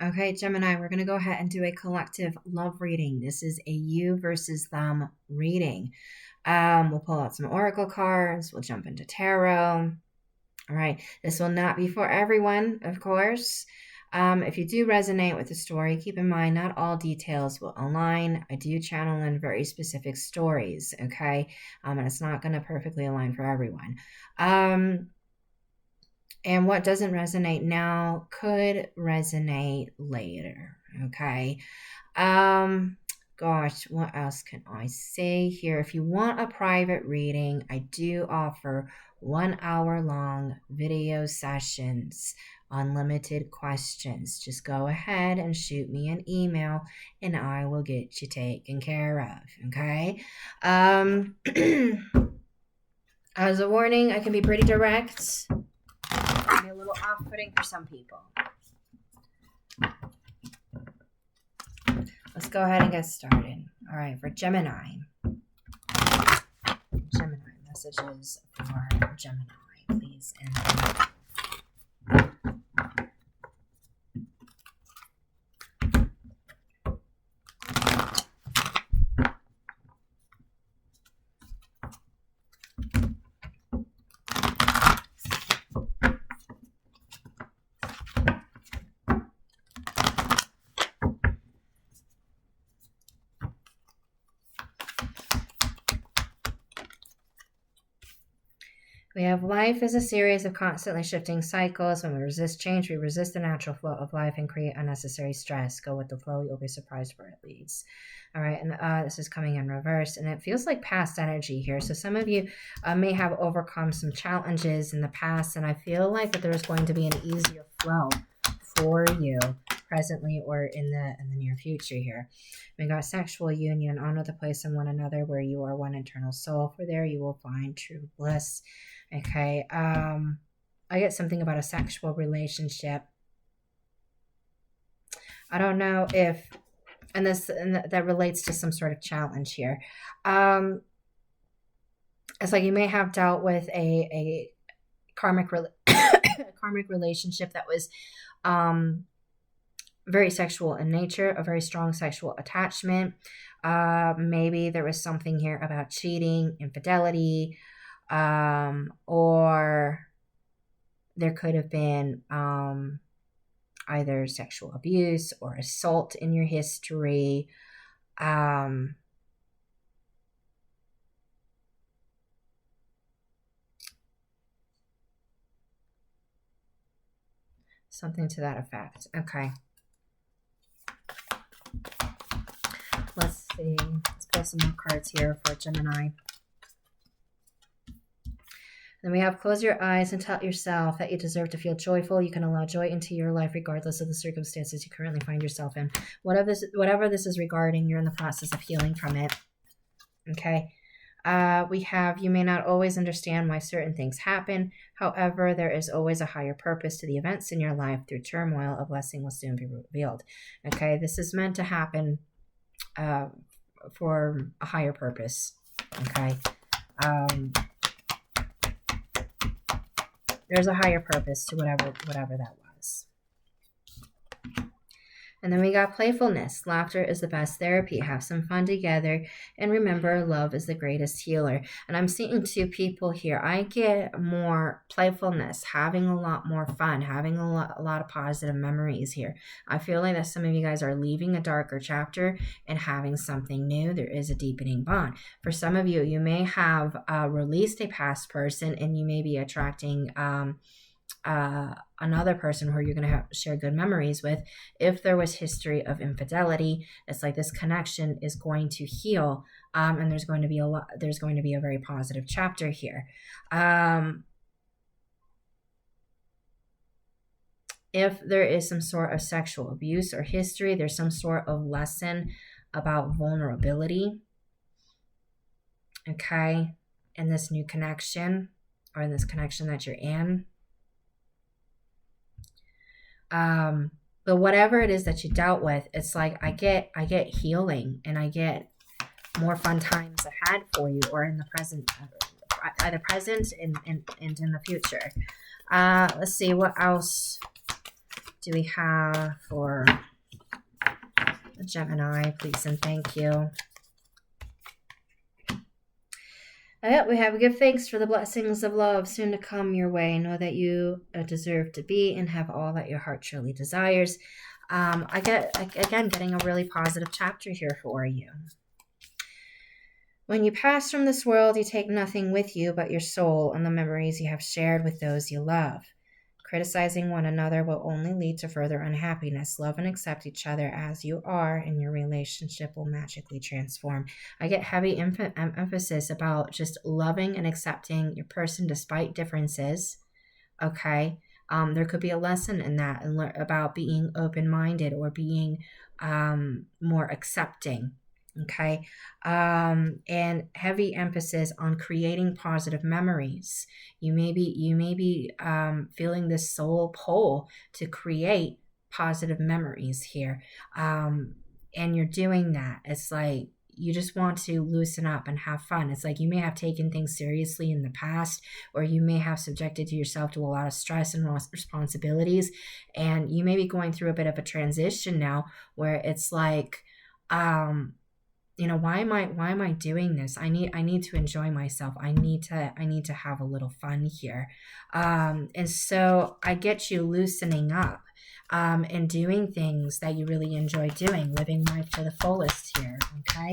Okay, Gemini, we're going to go ahead and do a collective love reading. This is a you versus them reading. We'll pull out some oracle cards. We'll jump into tarot. All right, this will not be for everyone, of course. If you do resonate with the story, keep in mind not all details will align. I do channel in very specific stories, okay? And it's not going to perfectly align for everyone. And what doesn't resonate now could resonate later, okay? Gosh, what else can I say here? If you want a private reading, I do offer 1 hour long video sessions, unlimited questions. Just go ahead and shoot me an email and I will get you taken care of, okay? As a warning, I can be pretty direct. Be a little off-putting for some people. Let's go ahead and get started. All right, for Gemini. Gemini, messages for Gemini, please. We have life is a series of constantly shifting cycles. When we resist change, we resist the natural flow of life and create unnecessary stress. Go with the flow. You'll be surprised where it leads. All right. And this is coming in reverse. And it feels like past energy here. So some of you may have overcome some challenges in the past. And I feel like that there's going to be an easier flow for you presently or in the near future here. We got sexual union. Honor the place in one another where you are one eternal soul. For there you will find true bliss. Okay, I get something about a sexual relationship. I don't know if, and that relates to some sort of challenge here. It's like you may have dealt with a karmic relationship that was very sexual in nature, a very strong sexual attachment. Maybe there was something here about cheating, infidelity, or there could have been either sexual abuse or assault in your history. Something to that effect. Okay. Let's see. Let's pull some more cards here for Gemini. Then we have close your eyes and tell yourself that you deserve to feel joyful. You can allow joy into your life regardless of the circumstances you currently find yourself in. Whatever this is regarding, you're in the process of healing from it. Okay. We have, you may not always understand why certain things happen. However, there is always a higher purpose to the events in your life. Through turmoil, a blessing will soon be revealed. Okay. This is meant to happen for a higher purpose. Okay. There's a higher purpose to whatever that was. And then we got playfulness. Laughter is the best therapy. Have some fun together. And remember, love is the greatest healer. And I'm seeing two people here. I get more playfulness, having a lot more fun, having a lot of positive memories here. I feel like that some of you guys are leaving a darker chapter and having something new. There is a deepening bond. For some of you, you may have released a past person and you may be attracting another person who you're going to share good memories with. If there was history of infidelity, it's like this connection is going to heal, and there's going to be a very positive chapter here. If there is some sort of sexual abuse or history, there's some sort of lesson about vulnerability, okay, in this new connection or in this connection that you're in. But whatever it is that you dealt with, it's like I get healing and I get more fun times ahead for you, or in the present, either present and in the future. Let's see, what else do we have for the Gemini, please and thank you? We have give thanks for the blessings of love soon to come your way. Know that you deserve to be and have all that your heart truly desires. I get, again, getting a really positive chapter here for you. When you pass from this world, you take nothing with you but your soul and the memories you have shared with those you love. Criticizing one another will only lead to further unhappiness. Love and accept each other as you are, and your relationship will magically transform. I get heavy emphasis about just loving and accepting your person despite differences. Okay. There could be a lesson in that about being open-minded or being more accepting. Okay. And heavy emphasis on creating positive memories. You may be feeling this soul pull to create positive memories here. And you're doing that. It's like you just want to loosen up and have fun. It's like you may have taken things seriously in the past, or you may have subjected yourself to a lot of stress and responsibilities. And you may be going through a bit of a transition now where it's like, why am I doing this? I need to enjoy myself. I need to have a little fun here. And so I get you loosening up, and doing things that you really enjoy doing, living life to the fullest here. Okay.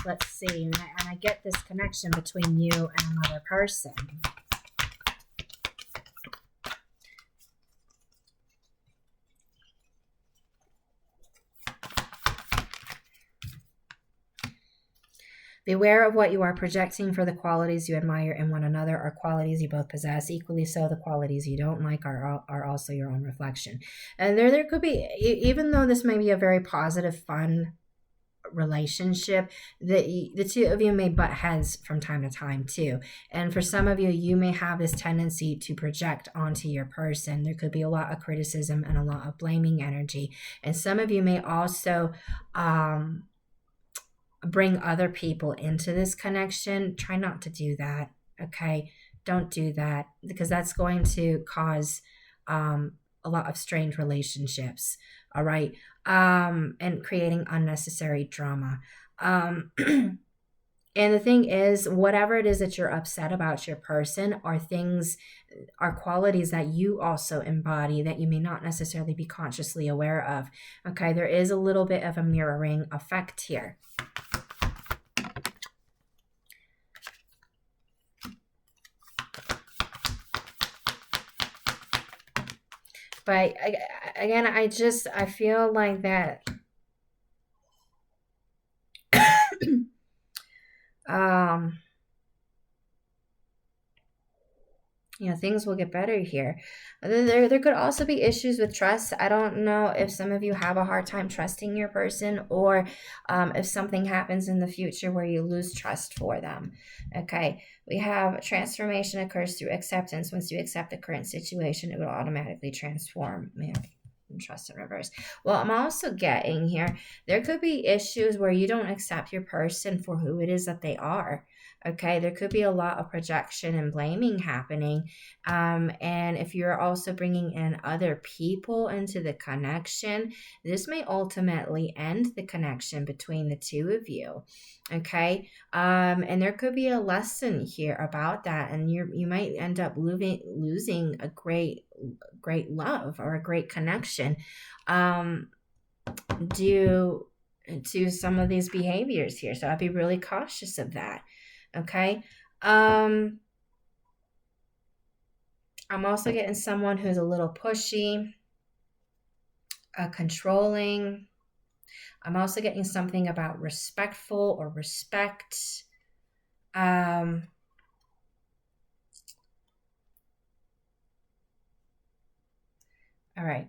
Let's see. And I get this connection between you and another person. Beware of what you are projecting, for the qualities you admire in one another are qualities you both possess. Equally so, the qualities you don't like are also your own reflection. And there could be, even though this may be a very positive, fun relationship, the two of you may butt heads from time to time too. And for some of you, you may have this tendency to project onto your person. There could be a lot of criticism and a lot of blaming energy. And some of you may also bring other people into this connection. Try not to do that. Okay. Don't do that, because that's going to cause a lot of strained relationships. All right. And creating unnecessary drama. And the thing is, whatever it is that you're upset about your person are qualities that you also embody that you may not necessarily be consciously aware of. Okay. There is a little bit of a mirroring effect here. But again, I feel like that things will get better here. There could also be issues with trust. I don't know if some of you have a hard time trusting your person, or if something happens in the future where you lose trust for them. Okay, we have transformation occurs through acceptance. Once you accept the current situation, it will automatically transform. Trust in reverse. Well, I'm also getting here, there could be issues where you don't accept your person for who it is that they are. Okay, there could be a lot of projection and blaming happening. And if you're also bringing in other people into the connection, this may ultimately end the connection between the two of you. Okay, and there could be a lesson here about that, and you might end up losing a great love or a great connection due to some of these behaviors here. So I'd be really cautious of that. Okay. I'm also getting someone who's a little pushy, controlling. I'm also getting something about respectful or respect. All right.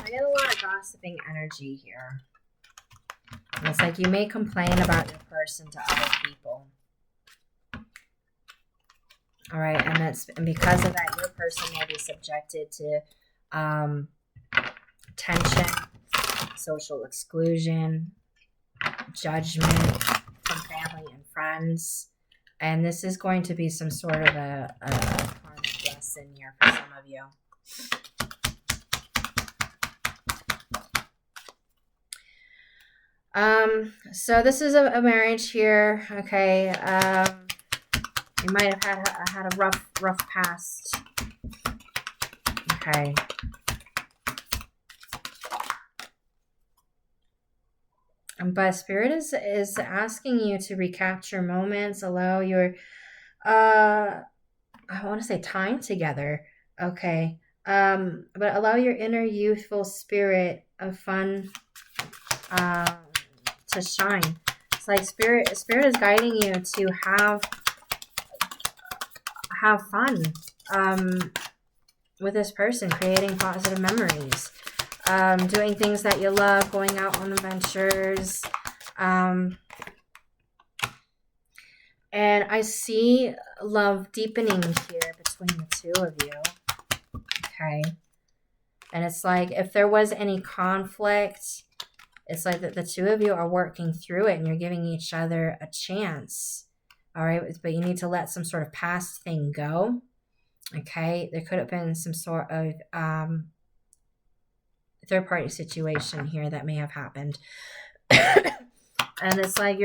I get a lot of gossiping energy here. And it's like you may complain about your person to other people. All right, and because of that, your person may be subjected to tension, social exclusion, judgment from family and friends. And this is going to be some sort of a karmic lesson here for some of you. So this is a marriage here. Okay. You might have had a rough past. Okay. But Spirit is asking you to recapture moments, allow your I want to say time together. Okay. But allow your inner youthful spirit of fun to shine. It's like spirit is guiding you to have fun with this person, creating positive memories, doing things that you love, going out on adventures. And I see love deepening here between the two of you. Okay. And it's like if there was any conflict, it's like that the two of you are working through it and you're giving each other a chance. All right. But you need to let some sort of past thing go. Okay. There could have been some sort of third party situation here that may have happened. And it's like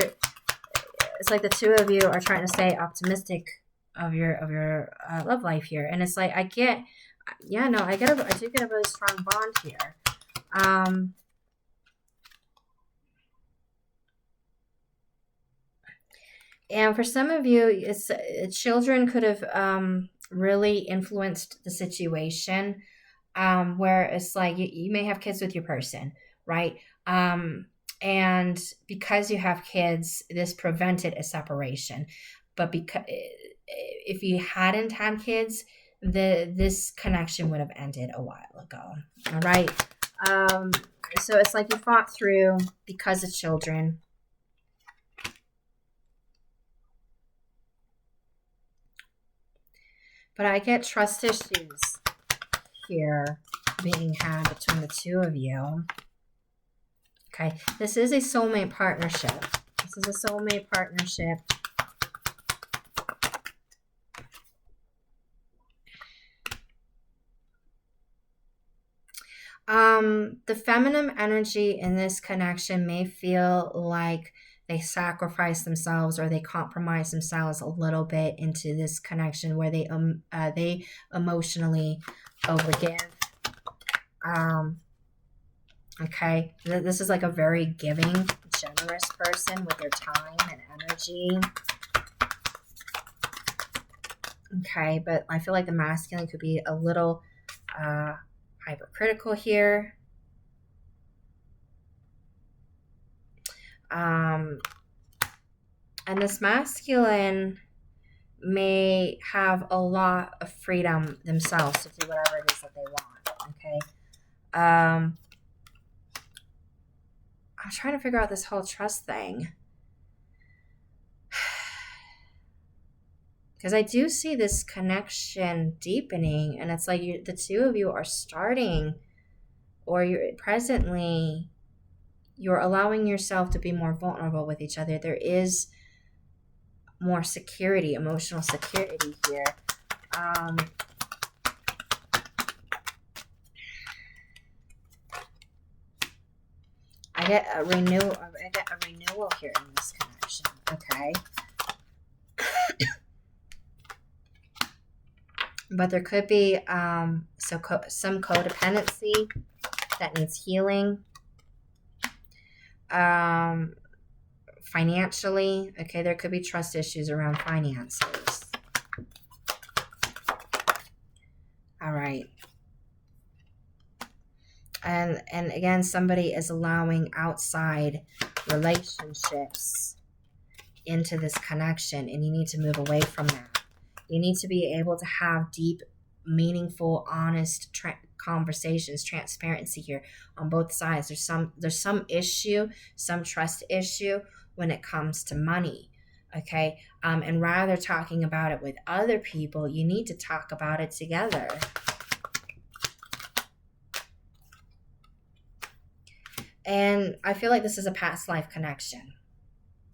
the two of you are trying to stay optimistic of your love life here. And it's like, I do get a really strong bond here. And for some of you, children could have really influenced the situation, where it's like you may have kids with your person, right? And because you have kids, this prevented a separation. But because if you hadn't had kids, this connection would have ended a while ago. All right. So it's like you fought through because of children. But I get trust issues here being had between the two of you. Okay, this is a soulmate partnership. This is a soulmate partnership. The feminine energy in this connection may feel like they sacrifice themselves or they compromise themselves a little bit into this connection where they emotionally overgive. Okay, this is like a very giving, generous person with their time and energy. Okay, but I feel like the masculine could be a little hypercritical here. And this masculine may have a lot of freedom themselves to do whatever it is that they want. Okay. I'm trying to figure out this whole trust thing. Because I do see this connection deepening, and it's like the two of you are starting, or you're allowing yourself to be more vulnerable with each other. There is more security, emotional security here. I get a renewal here in this connection. Okay. But there could be some codependency that needs healing. Financially, okay, there could be trust issues around finances. All right. And again, somebody is allowing outside relationships into this connection, and you need to move away from that. You need to be able to have deep, meaningful, honest conversations, transparency here on both sides. There's some issue, some trust issue when it comes to money. Okay. And rather talking about it with other people, you need to talk about it together. And I feel like this is a past life connection,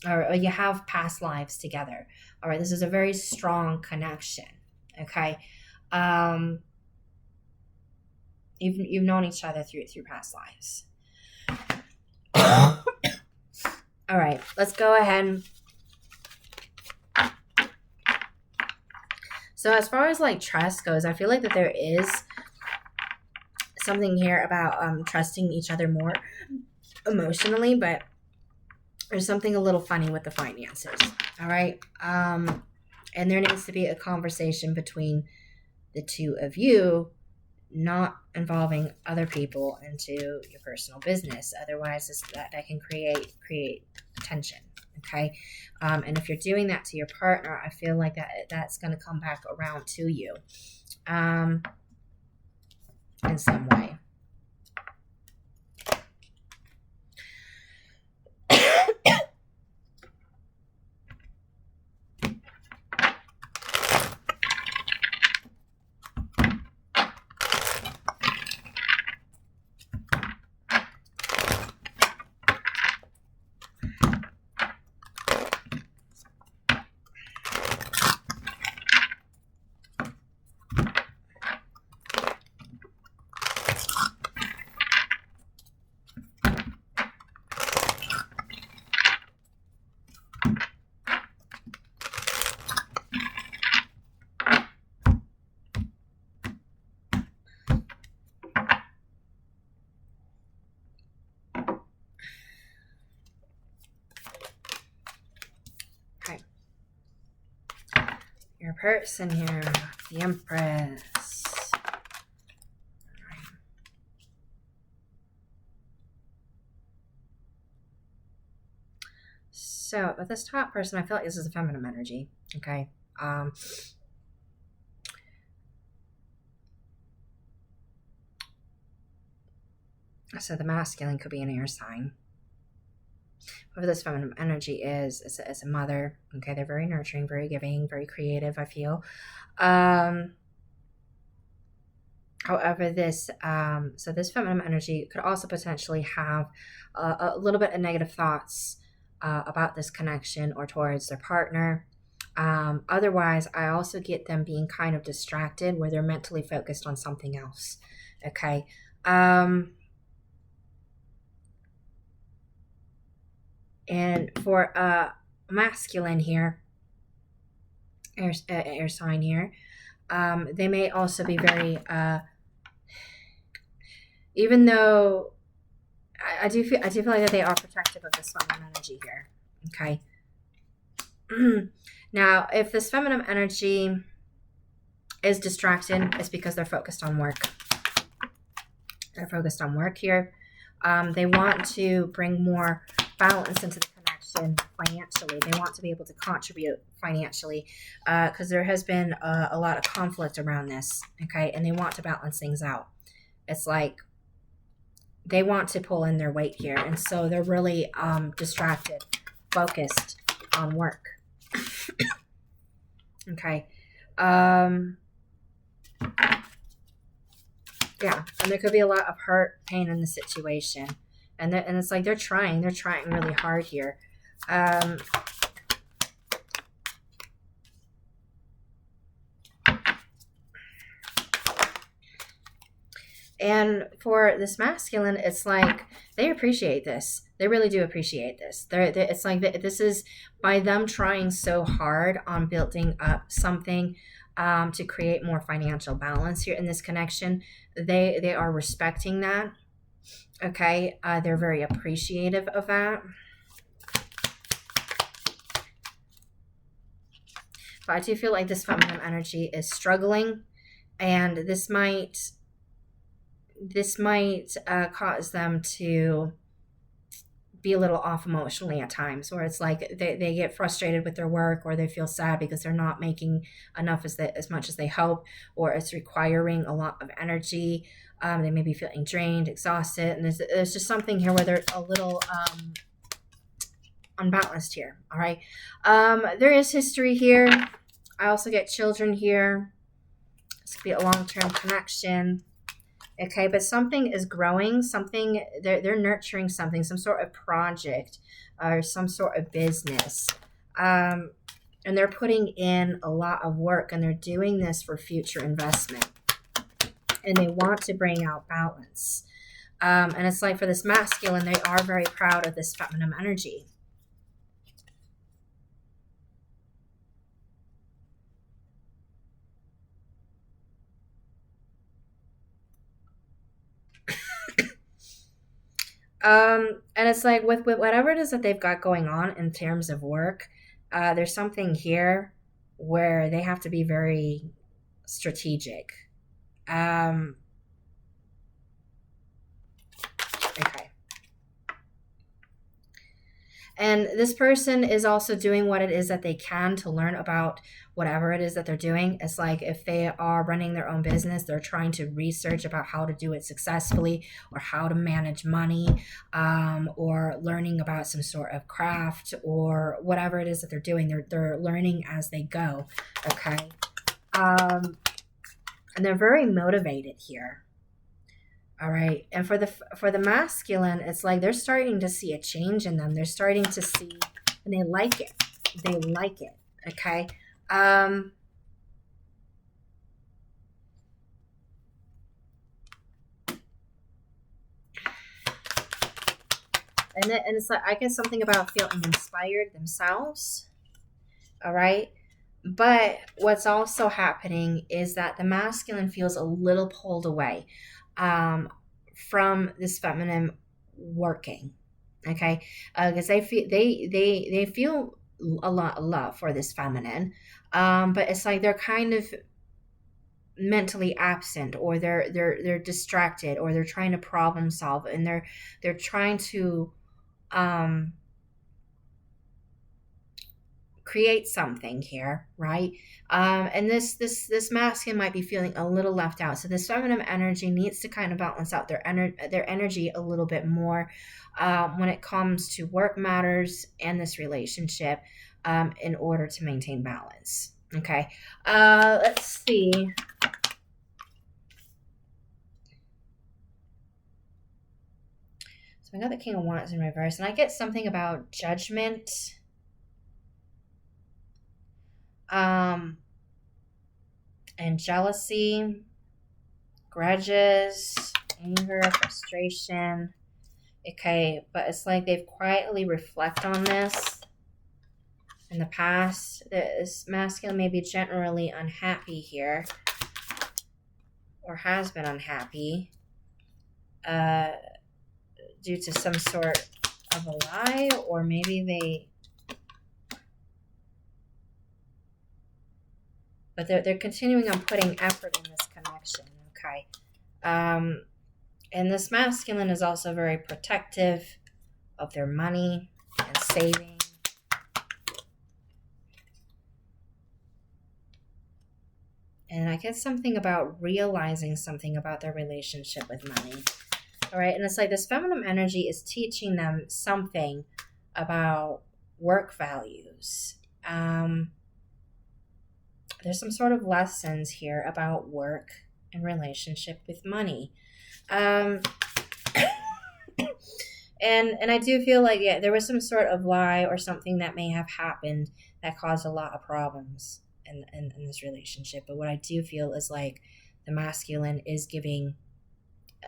or you have past lives together. All right. This is a very strong connection. Okay. Um, you've known each other through past lives. All right. Let's go ahead. So as far as like trust goes, I feel like that there is something here about trusting each other more emotionally, but there's something a little funny with the finances. All right. And there needs to be a conversation between the two of you, not involving other people into your personal business. Otherwise, that can create tension. Okay. And if you're doing that to your partner, I feel like that's going to come back around to you in some way. Your person here, the Empress. So with this top person, I feel like this is a feminine energy. Okay. So the masculine could be an air sign. Whoever this feminine energy is a mother. Okay, they're very nurturing, very giving, very creative, I feel. However, this feminine energy could also potentially have a little bit of negative thoughts about this connection or towards their partner. Otherwise, I also get them being kind of distracted where they're mentally focused on something else. Okay. And for masculine here, air sign here, they may also be very, even though I do feel like that they are protective of this feminine energy here. Okay. Now, if this feminine energy is distracted, it's because they're focused on work. They're focused on work here. They want to bring more balance into the connection financially. They want to be able to contribute financially because there has been a lot of conflict around this. Okay. And they want to balance things out. It's like they want to pull in their weight here. And so they're really distracted, focused on work. Okay. Yeah, and there could be a lot of hurt, pain in the situation, and it's like they're trying really hard here. And for this masculine, it's like they appreciate this. They really do appreciate this. It's like this is by them trying so hard on building up something to create more financial balance here in this connection. They are respecting that. Okay, they're very appreciative of that. But I do feel like this feminine energy is struggling, and this might cause them to be a little off emotionally at times, where it's like they get frustrated with their work, or they feel sad because they're not making enough as much as they hope, or it's requiring a lot of energy. They may be feeling drained, exhausted, and there's just something here where they're a little unbalanced here. All right. There is history here. I also get children here. This could be a long-term connection. Okay, but something is growing, something they're nurturing something, some sort of project or some sort of business. Um, and they're putting in a lot of work and they're doing this for future investment. And they want to bring out balance. And it's like for this masculine, they are very proud of this feminine energy. And it's like with whatever it is that they've got going on in terms of work, there's something here where they have to be very strategic. Um, okay. And this person is also doing what it is that they can to learn about whatever it is that they're doing. It's like if they are running their own business, they're trying to research about how to do it successfully or how to manage money, or learning about some sort of craft or whatever it is that they're doing. They're learning as they go. Okay. And they're very motivated here. All right. And for the masculine, it's like they're starting to see a change in them. They're starting to see and they like it. They like it. Okay. Um and it's like I guess something about feeling inspired themselves. All right. But what's also happening is that the masculine feels a little pulled away um, from this feminine working. Okay, because they feel a lot of love for this feminine, but it's like they're kind of mentally absent, or they're distracted, or they're trying to problem solve, and they're trying to um, create something here, right? And this masculine might be feeling a little left out. So this feminine energy needs to kind of balance out their energy a little bit more when it comes to work matters and this relationship, in order to maintain balance. Okay, let's see. So I got the King of Wands in reverse, and I get something about judgment. Um, and jealousy, grudges, anger, frustration. Okay, but it's like they've quietly reflect on this in the past. This masculine may be generally unhappy here, or has been unhappy, uh, due to some sort of a lie, or maybe but they're continuing on putting effort in this connection. Okay. And this masculine is also very protective of their money and saving. And I get something about realizing something about their relationship with money. All right. And it's like this feminine energy is teaching them something about work values. There's some sort of lessons here about work and relationship with money. Um, and I do feel like, yeah, there was some sort of lie or something that may have happened that caused a lot of problems in this relationship. But what I do feel is like the masculine is giving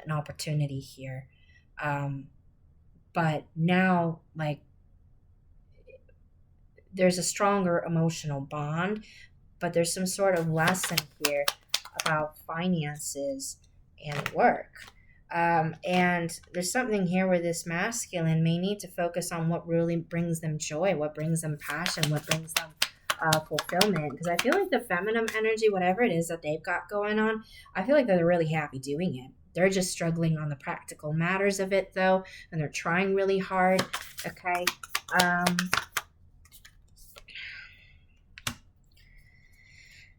an opportunity here. But now, like, there's a stronger emotional bond, but there's some sort of lesson here about finances and work. And there's something here where this masculine may need to focus on what really brings them joy, what brings them passion, what brings them fulfillment. Because I feel like the feminine energy, whatever it is that they've got going on, I feel like they're really happy doing it. They're just struggling on the practical matters of it, though, and they're trying really hard. Okay.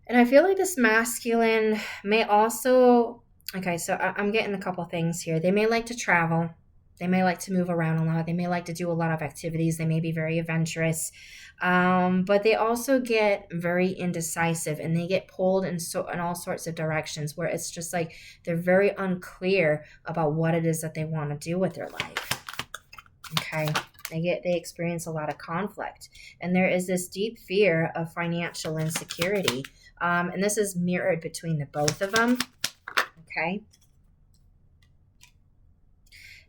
And I feel like this masculine may also, okay, so I'm getting a couple things here. They may like to travel. They may like to move around a lot. They may like to do a lot of activities. They may be very adventurous. But they also get very indecisive, and they get pulled in all sorts of directions where it's just like they're very unclear about what it is that they want to do with their life. Okay. They experience a lot of conflict, and there is this deep fear of financial insecurity. And this is mirrored between the both of them. Okay.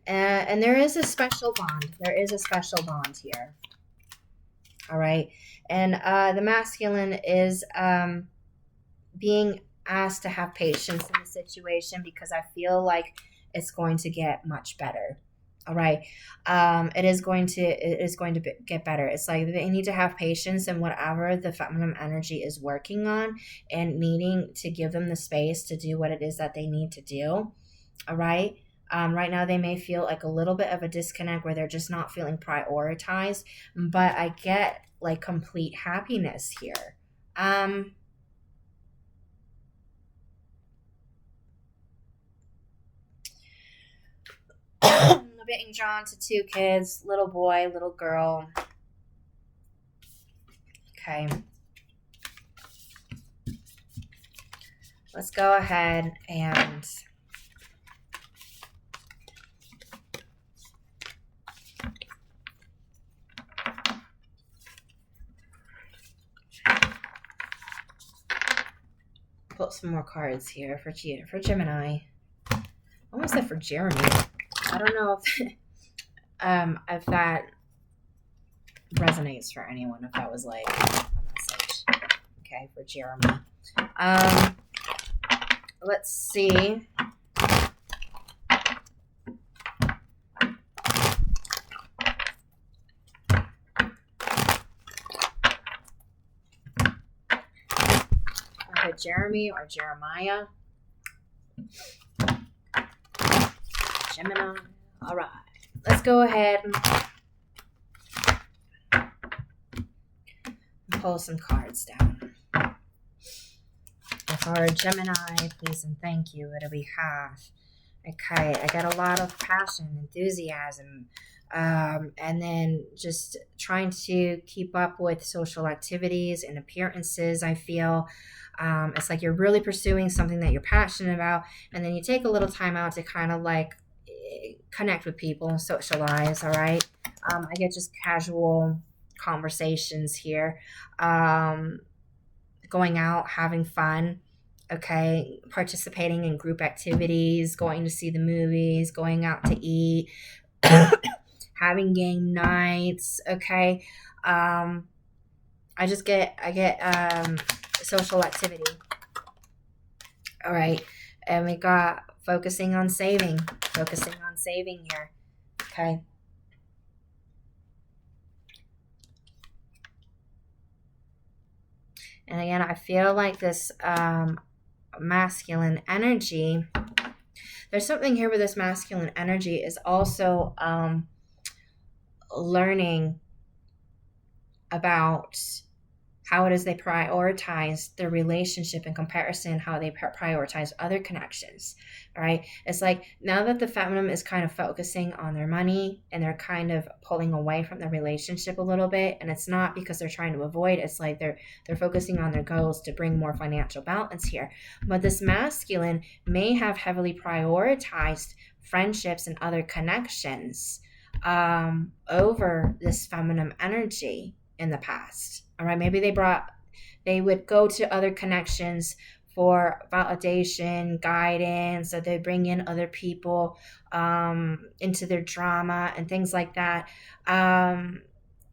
And there is a special bond. There is a special bond here. All right. And the masculine is being asked to have patience in the situation because I feel like it's going to get much better. All right. It is going to get better. It's like they need to have patience in whatever the feminine energy is working on and needing to give them the space to do what it is that they need to do. All right. Right now, they may feel like a little bit of a disconnect where they're just not feeling prioritized, but I get like complete happiness here. Being drawn to two kids, little boy, little girl. Okay. Let's go ahead and pull some more cards here for Gemini. I almost said for Jeremy. I don't know if that resonates for anyone, if that was like a message. Okay, for Jeremy. Let's see. Either Jeremy or Jeremiah. Gemini. All right. Let's go ahead and pull some cards down. For Gemini, please and thank you. What do we have? Okay, I got a lot of passion, enthusiasm, and then just trying to keep up with social activities and appearances. I feel it's like you're really pursuing something that you're passionate about, and then you take a little time out to kind of like connect with people and socialize. All right. I get just casual conversations here, going out, having fun. Okay. Participating in group activities, going to see the movies, going out to eat, having game nights. Okay. I get social activity. All right. And we got focusing on saving here. Okay. And again, I feel like this masculine energy, there's something here with this masculine energy is also learning about how it is they prioritize their relationship in comparison, how they prioritize other connections, all right? It's like now that the feminine is kind of focusing on their money and they're kind of pulling away from their relationship a little bit, and it's not because they're trying to avoid, it's like they're focusing on their goals to bring more financial balance here. But this masculine may have heavily prioritized friendships and other connections over this feminine energy in the past. All right, maybe they would go to other connections for validation, guidance, so they bring in other people into their drama and things like that. And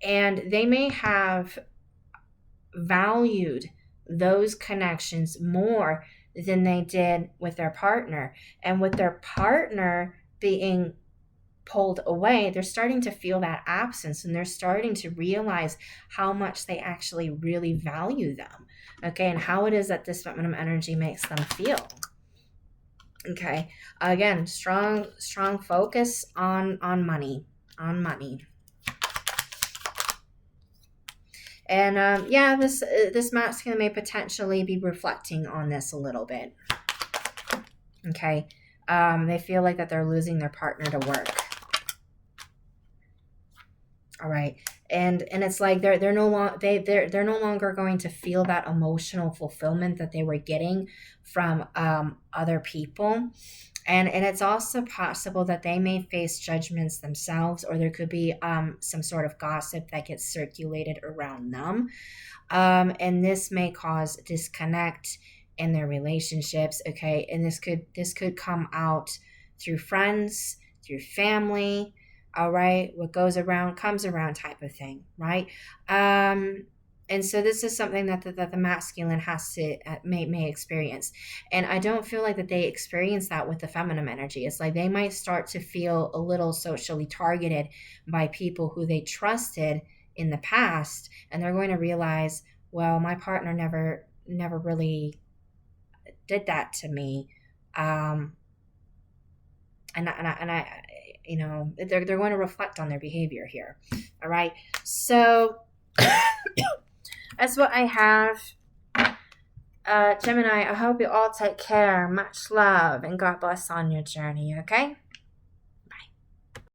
they may have valued those connections more than they did with their partner. And with their partner being pulled away, they're starting to feel that absence, and they're starting to realize how much they actually really value them. Okay, and how it is that this feminine energy makes them feel. Okay, again, strong focus on money, And yeah, this masculine may potentially be reflecting on this a little bit. Okay, they feel like that they're losing their partner to work. All right. And it's like they're no longer they're no longer going to feel that emotional fulfillment that they were getting from other people. And it's also possible that they may face judgments themselves, or there could be some sort of gossip that gets circulated around them. And this may cause disconnect in their relationships. Okay, and this could come out through friends, through family. All right, what goes around comes around type of thing, right? And so this is something that the masculine has to may experience, and I don't feel like that they experience that with the feminine energy. It's like they might start to feel a little socially targeted by people who they trusted in the past, and they're going to realize, well, my partner never really did that to me. Um and I they're going to reflect on their behavior here. All right, so that's what I have. Gemini, I hope you all take care. Much love and God bless on your journey, okay?